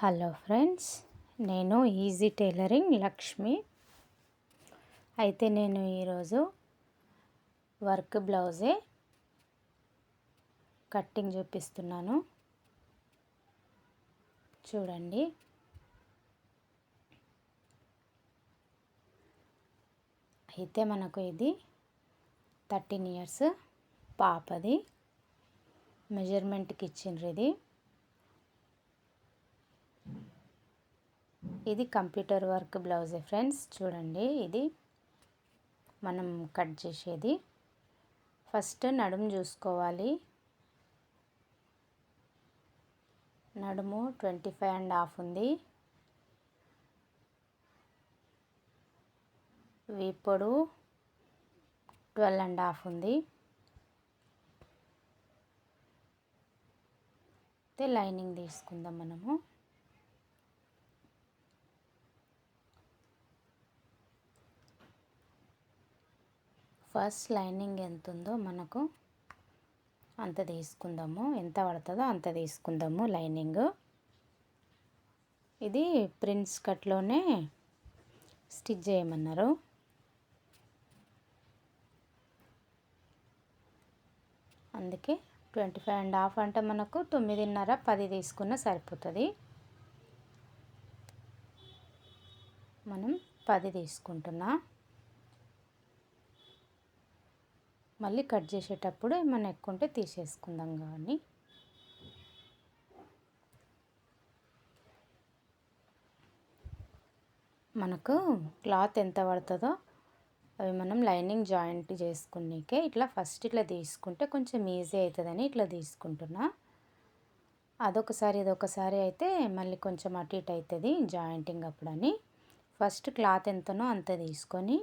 Hello friends, నేను easy tailoring Lakshmi. అయితే నేను ఈరోజు వర్క్ బ్లౌజే కట్టింగ్ చూపిస్తున్నాను. చూడండి. అయితే మనకు ఇది 13 ఇయర్స్ పాపది మెజర్మెంట్కి ఇచ్చిండ్రు. ఇది కంప్యూటర్ వర్క్ బ్లౌజే ఫ్రెండ్స్. చూడండి, ఇది మనం కట్ చేసేది. ఫస్ట్ నడుము చూసుకోవాలి. నడుము 25.5 ఉంది. వీపుడు 12.5 ఉంది. అయితే లైనింగ్ తీసుకుందాం మనము. ఫస్ట్ లైనింగ్ ఎంత ఉందో మనకు అంత తీసుకుందాము. ఎంత పడుతుందో అంత తీసుకుందాము లైనింగ్. ఇది ప్రిన్స్ కట్లోనే స్టిచ్ చేయమన్నారు. అందుకే 25.5 అంటే మనకు 9.5 10 తీసుకున్న సరిపోతుంది. మనం 10 తీసుకుంటున్నా. మళ్ళీ కట్ చేసేటప్పుడు ఏమైనా ఎక్కువ ఉంటే తీసేసుకుందాం. కానీ మనకు క్లాత్ ఎంత పడుతుందో అవి మనం లైనింగ్ జాయింట్ చేసుకునేకే ఇట్లా ఫస్ట్ ఇట్లా తీసుకుంటే కొంచెం ఈజీ అవుతుందని ఇట్లా తీసుకుంటున్నా. అదొకసారి ఇదొకసారి అయితే మళ్ళీ కొంచెం అటు ఇటు అవుతుంది జాయింటింగ్ అప్పుడని ఫస్ట్ క్లాత్ ఎంతనో అంత తీసుకొని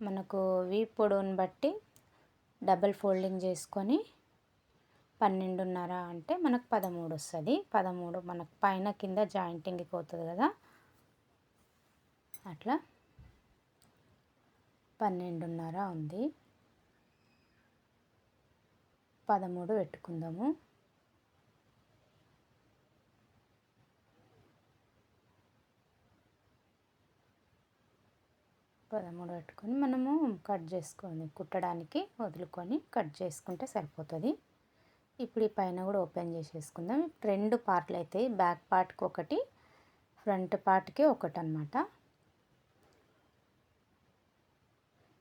మనకు వీప్ పొడవుని బట్టి డబల్ ఫోల్డింగ్ చేసుకొని 12.5 అంటే మనకు 13 వస్తుంది. 13 మనకు పైన కింద జాయింటింగ్కి పోతుంది కదా, అట్లా 12.5 ఉంది. 13 పెట్టుకుందాము. పెట్టుకొని మనము కట్ చేసుకొని కుట్టడానికి వదులుకొని కట్ చేసుకుంటే సరిపోతుంది. ఇప్పుడు ఈ పైన కూడా ఓపెన్ చేసేసుకుందాం. 2 పార్ట్లు అవుతాయి. బ్యాక్ పార్ట్కి ఒకటి, ఫ్రంట్ పార్ట్కి ఒకటి అన్నమాట.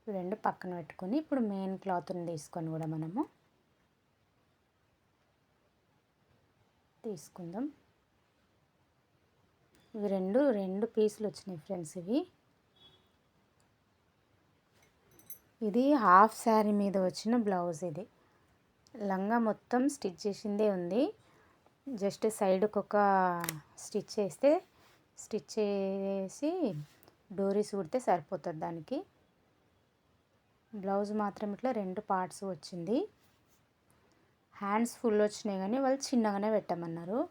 2 పక్కన పెట్టుకొని ఇప్పుడు మెయిన్ క్లాత్ని తీసుకొని కూడా మనము తీసుకుందాం. ఇవి రెండు పీసులు వచ్చినాయి ఫ్రెండ్స్. ఇది హాఫ్ శారీ మీద వచ్చిన బ్లౌజ్. ఇది లంగా మొత్తం స్టిచ్ చేసిందే ఉంది. జస్ట్ సైడ్కి ఒక స్టిచ్ చేసి డోరీస్ కుడితే సరిపోతుంది దానికి. బ్లౌజ్ మాత్రం ఇట్లా 2 పార్ట్స్ వచ్చింది. హ్యాండ్స్ ఫుల్ వచ్చినాయి కానీ వాళ్ళు చిన్నగానే పెట్టమన్నారు.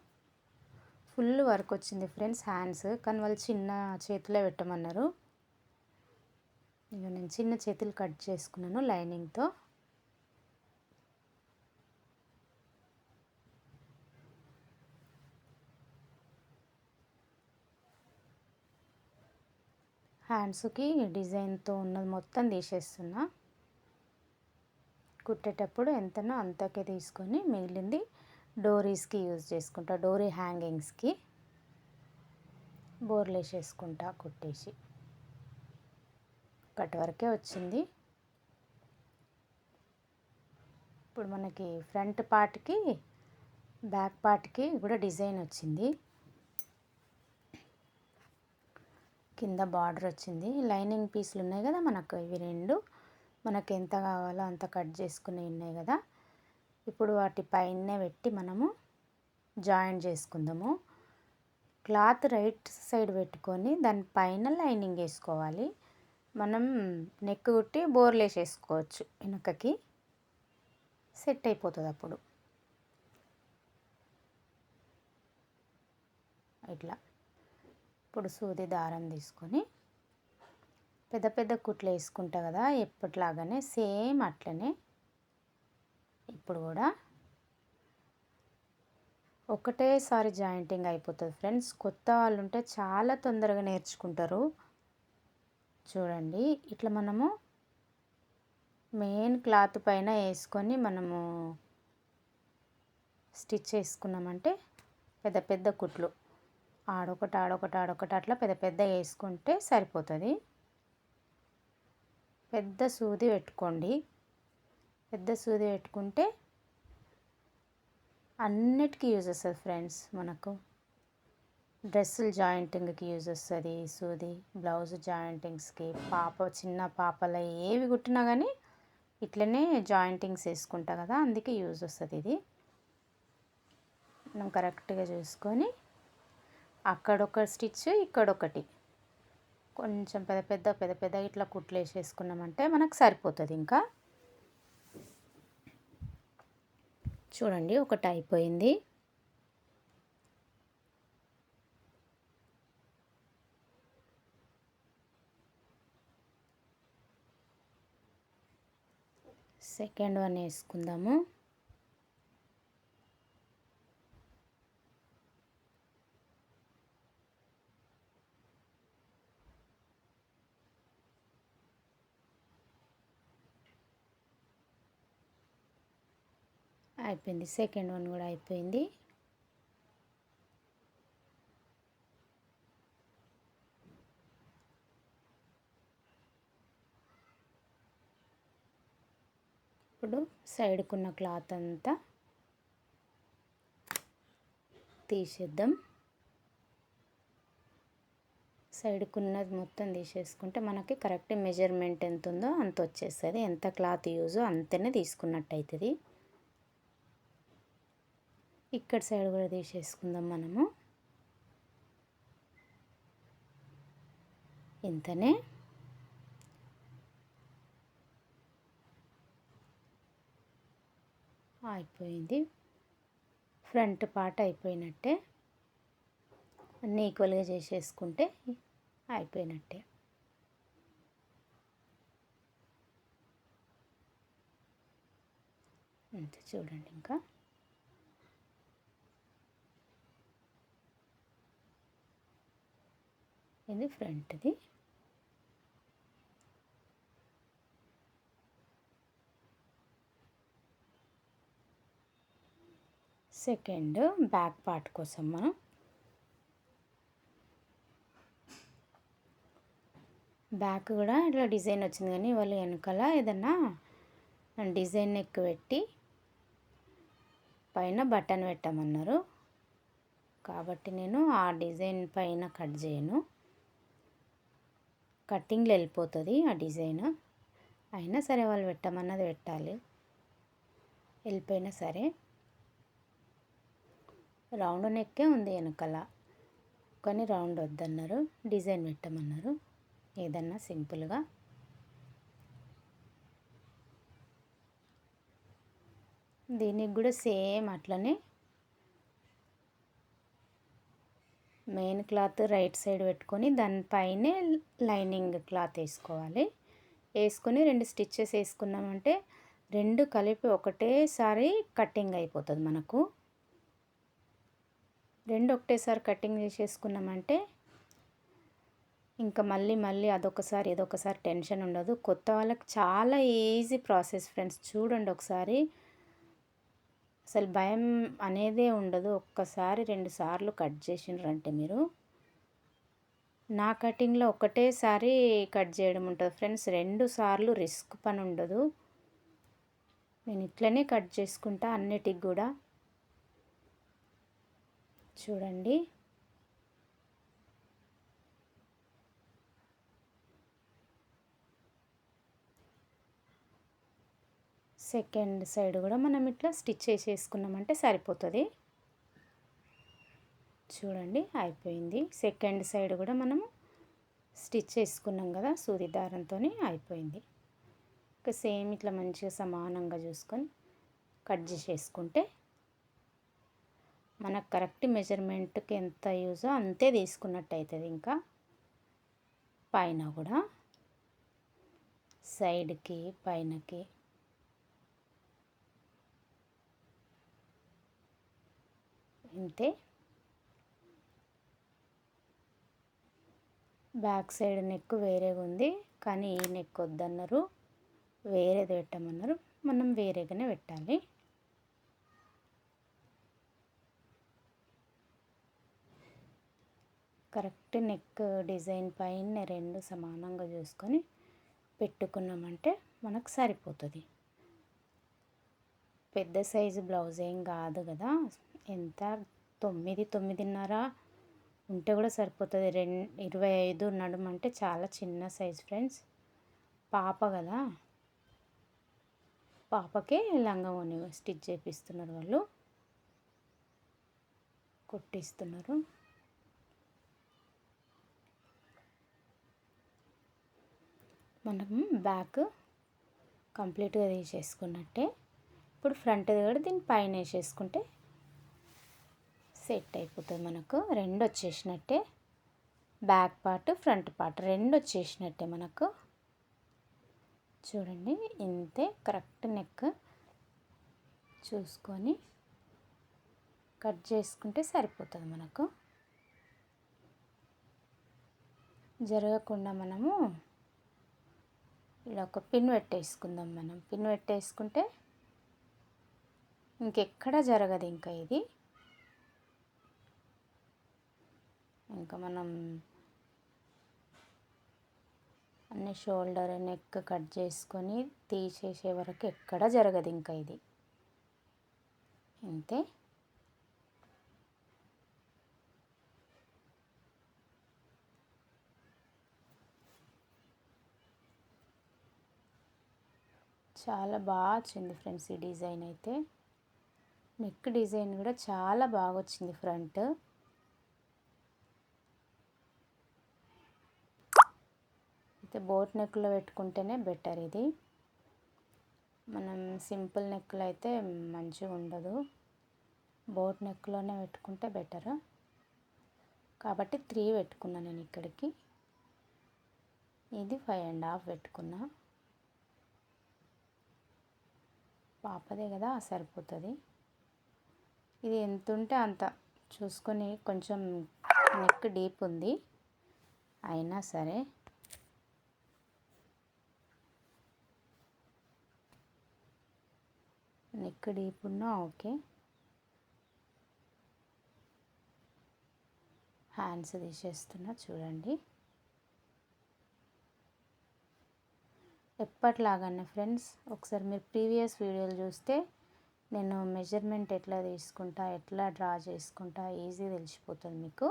ఫుల్ వర్క్ వచ్చింది ఫ్రెండ్స్ హ్యాండ్స్, కానీ వాళ్ళు చిన్న చేతిలో పెట్టమన్నారు. ఇక నేను చిన్న చేతులు కట్ చేసుకున్నాను లైనింగ్తో. హ్యాండ్స్కి డిజైన్తో ఉన్నది మొత్తం తీసేస్తున్నా. కుట్టేటప్పుడు ఎంతనో అంతకే తీసుకొని మిగిలింది డోరీస్కి యూజ్ చేసుకుంటా. డోరీ హ్యాంగింగ్స్కి బోర్లు వేసేసుకుంటా కుట్టేసి. కట్ వరకే వచ్చింది. ఇప్పుడు మనకి ఫ్రంట్ పార్ట్కి బ్యాక్ పార్ట్కి కూడా డిజైన్ వచ్చింది. కింద బార్డర్ వచ్చింది. లైనింగ్ పీసులు ఉన్నాయి కదా మనకు, ఇవి 2 మనకు ఎంత కావాలో అంత కట్ చేసుకునే ఉన్నాయి కదా. ఇప్పుడు వాటి పైన పెట్టి మనము జాయింట్ చేసుకుందాము. క్లాత్ రైట్ సైడ్ పెట్టుకొని దానిపైన లైనింగ్ వేసుకోవాలి. మనం నెక్ కుట్టి బోర్లు వేసేసుకోవచ్చు. వెనకకి సెట్ అయిపోతుంది అప్పుడు. ఇట్లా ఇప్పుడు సూది దారం తీసుకొని పెద్ద పెద్ద కుట్లు వేసుకుంటా కదా ఎప్పటిలాగానే సేమ్ అట్లనే ఇప్పుడు కూడా ఒకటేసారి జాయింటింగ్ అయిపోతుంది ఫ్రెండ్స్. కొత్త వాళ్ళు ఉంటే చాలా తొందరగా నేర్చుకుంటారు. చూడండి ఇట్లా మనము మెయిన్ క్లాత్ పైన వేసుకొని మనము స్టిచ్ చేసుకున్నామంటే పెద్ద పెద్ద కుట్లు ఆడొకటి ఆడొకటి ఆడొకటి అట్లా పెద్ద పెద్ద వేసుకుంటే సరిపోతుంది. పెద్ద సూది పెట్టుకోండి. పెద్ద సూది పెట్టుకుంటే అన్నిటికీ యూజ్ వస్తుంది ఫ్రెండ్స్. మనకు డ్రెస్సులు జాయింటింగ్కి యూజ్ వస్తుంది సూది, బ్లౌజ్ జాయింటింగ్స్కి, చిన్న పాపల ఏవి కుట్టినా కానీ ఇట్లనే జాయింటింగ్స్ వేసుకుంటా కదా, అందుకే యూజ్ వస్తుంది ఇది. మనం కరెక్ట్గా చూసుకొని అక్కడొక స్టిచ్ ఇక్కడొకటి కొంచెం పెద్ద పెద్ద ఇట్లా కుట్లు వేసేసుకున్నామంటే మనకు సరిపోతుంది. ఇంకా చూడండి ఒకటి అయిపోయింది. సెకండ్ వన్ వేసుకుందాము. అయిపోయింది. సెకండ్ వన్ కూడా అయిపోయింది. ఇప్పుడు సైడ్కున్న క్లాత్ అంతా తీసేద్దాం. సైడ్కున్నది మొత్తం తీసేసుకుంటే మనకి కరెక్ట్ మెజర్మెంట్ ఎంత ఉందో అంత వచ్చేస్తుంది. ఎంత క్లాత్ యూజో అంతనే తీసుకున్నట్టు అవుతుంది. ఇక్కడ సైడ్ కూడా తీసేసుకుందాం మనము. ఇంతనే అయిపోయింది. ఫ్రంట్ పార్ట్ అయిపోయినట్టే. అన్నీ ఈక్వల్గా చేసేసుకుంటే అయిపోయినట్టే. అంతే చూడండి. ఇంకా ఇది ఫ్రంట్ది. సెకండ్ బ్యాక్ పార్ట్ కోసం మనం బ్యాక్ కూడా ఇట్లా డిజైన్ వచ్చింది కానీ వాళ్ళు వెనకాల ఏదన్నా డిజైన్ నెక్ పెట్టి పైన బటన్ పెట్టమన్నారు కాబట్టి నేను ఆ డిజైన్ పైన కట్ చేయను. కటింగ్లో వెళ్ళిపోతుంది ఆ డిజైన్. అయినా సరే వాళ్ళు పెట్టమన్నది పెట్టాలి, వెళ్ళిపోయినా సరే. రౌండ్ నెక్కే ఉంది వెనకాల కానీ రౌండ్ వద్దన్నారు, డిజైన్ పెట్టమన్నారు. ఏదన్నా సింపుల్గా. దీనికి కూడా సేమ్ అట్లనే మెయిన్ క్లాత్ రైట్ సైడ్ పెట్టుకొని దానిపైనే లైనింగ్ క్లాత్ వేసుకోవాలి. వేసుకొని 2 స్టిచ్చెస్ వేసుకున్నామంటే 2 కలిపి ఒకటేసారి కటింగ్ అయిపోతుంది మనకు. 2 ఒకటేసారి కటింగ్ చేసేసుకున్నామంటే ఇంకా మళ్ళీ అదొకసారి ఇదొకసారి టెన్షన్ ఉండదు. కొత్త వాళ్ళకి చాలా ఈజీ ప్రాసెస్ ఫ్రెండ్స్. చూడండి ఒకసారి, అసలు భయం అనేదే ఉండదు. ఒక్కసారి 2 సార్లు కట్ చేసిండ్రంటే మీరు. నా కటింగ్లో ఒకటేసారి కట్ చేయడం ఉంటుంది ఫ్రెండ్స్. 2 సార్లు రిస్క్ పని ఉండదు. నేను ఇట్లనే కట్ చేసుకుంటా అన్నిటికి కూడా. చూడండి సెకండ్ సైడ్ కూడా మనం ఇట్లా స్టిచ్ చేసేసుకున్నామంటే సరిపోతుంది. చూడండి అయిపోయింది. సెకండ్ సైడ్ కూడా మనము స్టిచ్ చేసుకున్నాం కదా సూది దారంతో, అయిపోయింది. ఇంకా సేమ్ ఇట్లా మంచిగా సమానంగా చూసుకొని కట్ చేసేసుకుంటే మనకు కరెక్ట్ మెజర్మెంట్కి ఎంత యూజో అంతే తీసుకున్నట్టు అవుతుంది. ఇంకా పైన కూడా సైడ్కి పైనకి ఇంతే. బ్యాక్ సైడ్ నెక్ వేరేగా ఉంది, కానీ ఈ నెక్ వద్దన్నారు, వేరేది పెట్టమన్నారు. మనం వేరేగానే పెట్టాలి. కరెక్ట్ నెక్ డిజైన్ పైన రెండు సమానంగా చూసుకొని పెట్టుకున్నామంటే మనకు సరిపోతుంది. పెద్ద సైజు బ్లౌజ్ ఏం కాదు కదా, ఎంత 9, 9.5 ఉంటే కూడా సరిపోతుంది. 25 నడుము అంటే చాలా చిన్న సైజ్ ఫ్రెండ్స్. పాప కదా, పాపకే లంగావోని స్టిచ్ చేపిస్తున్నారు, వాళ్ళు కుట్టిస్తున్నారు. మనం బ్యాక్ కంప్లీట్గా తీసేసుకున్నట్టే. ఇప్పుడు ఫ్రంట్ కూడా దీని పైన వేసేసుకుంటే సెట్ అయిపోతుంది. మనకు రెండు వచ్చేసినట్టే, బ్యాక్ పార్ట్ ఫ్రంట్ పార్ట్ రెండు వచ్చేసినట్టే మనకు. చూడండి, ఇంతే. కరెక్ట్ నెక్ చూసుకొని కట్ చేసుకుంటే సరిపోతుంది మనకు. జరగకుండా మనము ఇలా ఒక పిన్ పెట్టేసుకుందాం. మనం పిన్ పెట్టేసుకుంటే ఇంకెక్కడ జరగదు. ఇంకా ఇది ఇంకా మనం అన్ని షోల్డర్ నెక్ కట్ చేసుకొని తీసేసే వరకు ఎక్కడ జరగదు ఇంకా ఇది. అంతే. చాలా బాగా వచ్చింది ఫ్రెండ్స్ ఈ డిజైన్ అయితే. నెక్ డిజైన్ కూడా చాలా బాగా వచ్చింది ఫ్రంట్. అయితే బోట్ నెక్లో పెట్టుకుంటేనే బెటర్ ఇది. మనం సింపుల్ నెక్లో అయితే మంచిగా ఉండదు, బోట్ నెక్లోనే పెట్టుకుంటే బెటర్. కాబట్టి 3 పెట్టుకున్నా నేను ఇక్కడికి. ఇది 5.5 పెట్టుకున్నా. పాపదే కదా సరిపోతుంది. ఇది ఎంత ఉంటే అంత చూసుకొని, కొంచెం నెక్ డీప్ ఉంది అయినా సరే నెక్ డీప్ ఉన్నా ఓకే. హ్యాండ్స్ తీసేస్తున్నా చూడండి. ఎప్పటిలాగానే ఫ్రెండ్స్, ఒకసారి మీరు ప్రీవియస్ వీడియోలు చూస్తే నేను మెజర్మెంట్ ఎట్లా తీసుకుంటా, ఎట్లా డ్రా చేసుకుంటా ఈజీ తెలిసిపోతుంది మీకు.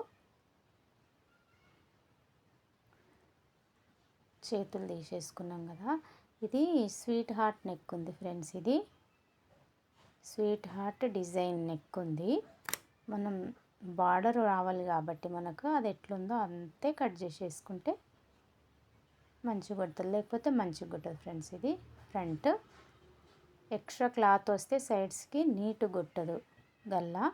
చేతులు తీసేసుకున్నాం కదా. ఇది స్వీట్ హార్ట్ నెక్ ఉంది ఫ్రెండ్స్. ఇది స్వీట్ హార్ట్ డిజైన్ నెక్ ఉంది. మనం బార్డర్ రావాలి కాబట్టి మనకు అది ఎట్లుందో అంతే కట్ చేసేసుకుంటే మంచిగా కొడుతుంది, లేకపోతే మంచిగా కొట్టదు ఫ్రెండ్స్. ఇది ఫ్రంట్. ఎక్స్ట్రా క్లాత్ వస్తే సైడ్స్కి నీట్ కొట్టదు గల్లా,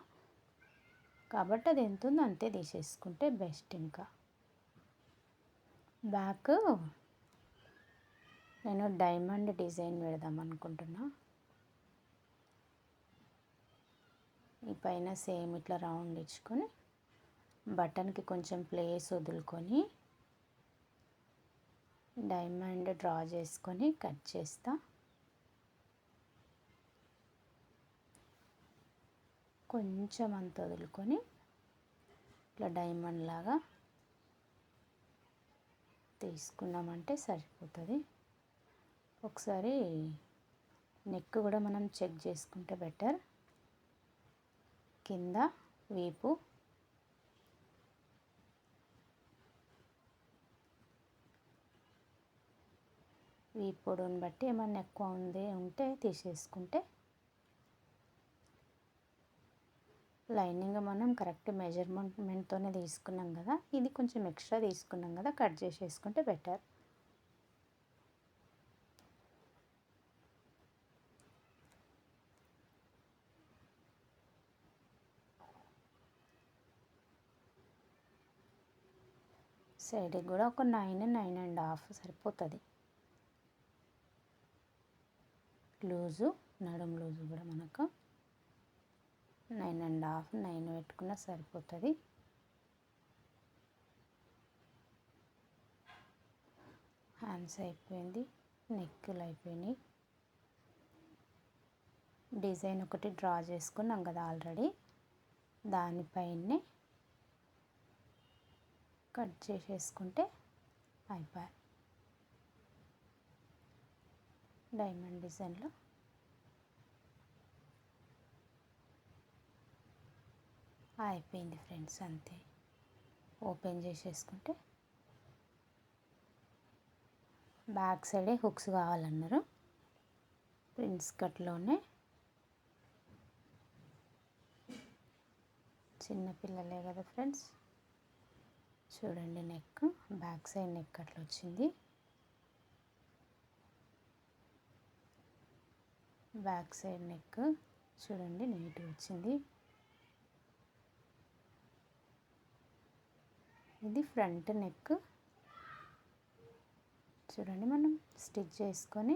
కాబట్టి అది ఎంత ఉందో అంతే తీసేసుకుంటే బెస్ట్. ఇంకా బ్యాక్ నేను డైమండ్ డిజైన్ పెడదాం అనుకుంటున్నా. ఈ పైన సేమ్ ఇట్లా రౌండ్ ఇచ్చుకొని బటన్కి కొంచెం ప్లేస్ వదులుకొని డైమండ్ డ్రా చేసుకొని కట్ చేస్తా. కొంచెం అంత వదులుకొని ఇట్లా డైమండ్ లాగా తీసుకున్నామంటే సరిపోతుంది. ఒకసారి నెక్ కూడా మనం చెక్ చేసుకుంటే బెటర్. కింద వీపు పొడవుని బట్టి ఏమన్నా ఎక్కువ ఉంటే తీసేసుకుంటే, లైనింగ్ మనం కరెక్ట్ మెజర్మెంట్తోనే తీసుకున్నాం కదా, ఇది కొంచెం ఎక్స్ట్రా తీసుకున్నాం కదా, కట్ చేసేసుకుంటే బెటర్. సైడ్కి కూడా ఒక 9, 9.5 సరిపోతుంది. లూజు, నడుము లూజు కూడా మనకు 9.5 9 పెట్టుకున్నా సరిపోతుంది. హ్యాండ్స్ అయిపోయింది, నెక్కులు అయిపోయినాయి. డిజైన్ ఒకటి డ్రా చేసుకున్నాం కదా ఆల్రెడీ, దానిపైనే కట్ చేసేసుకుంటే అయిపోయి డైమండ్ డిజైన్లో అయిపోయింది ఫ్రెండ్స్. అంతే, ఓపెన్ చేసేసుకుంటే బ్యాక్ సైడే హుక్స్ కావాలన్నారు. ప్రిన్స్ కట్లోనే చిన్నపిల్లలే కదా ఫ్రెండ్స్, చూడండి నెక్, బ్యాక్ సైడ్ నెక్ అట్లా వచ్చింది. బ్యాక్ సైడ్ నెక్ చూడండి నీట్గా వచ్చింది. ఇది ఫ్రంట్ నెక్ చూడండి, మనం స్టిచ్ చేసుకొని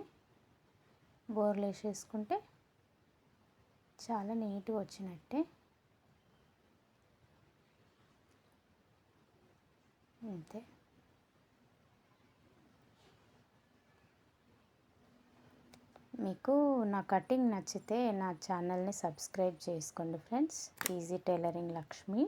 బోర్లు వేసేసుకుంటే చాలా నీట్గా వచ్చినట్టే. అంతే, మీకు నా కటింగ్ నచ్చితే నా ఛానల్ని సబ్స్క్రైబ్ చేసుకోండి ఫ్రెండ్స్. Easy tailoring Lakshmi.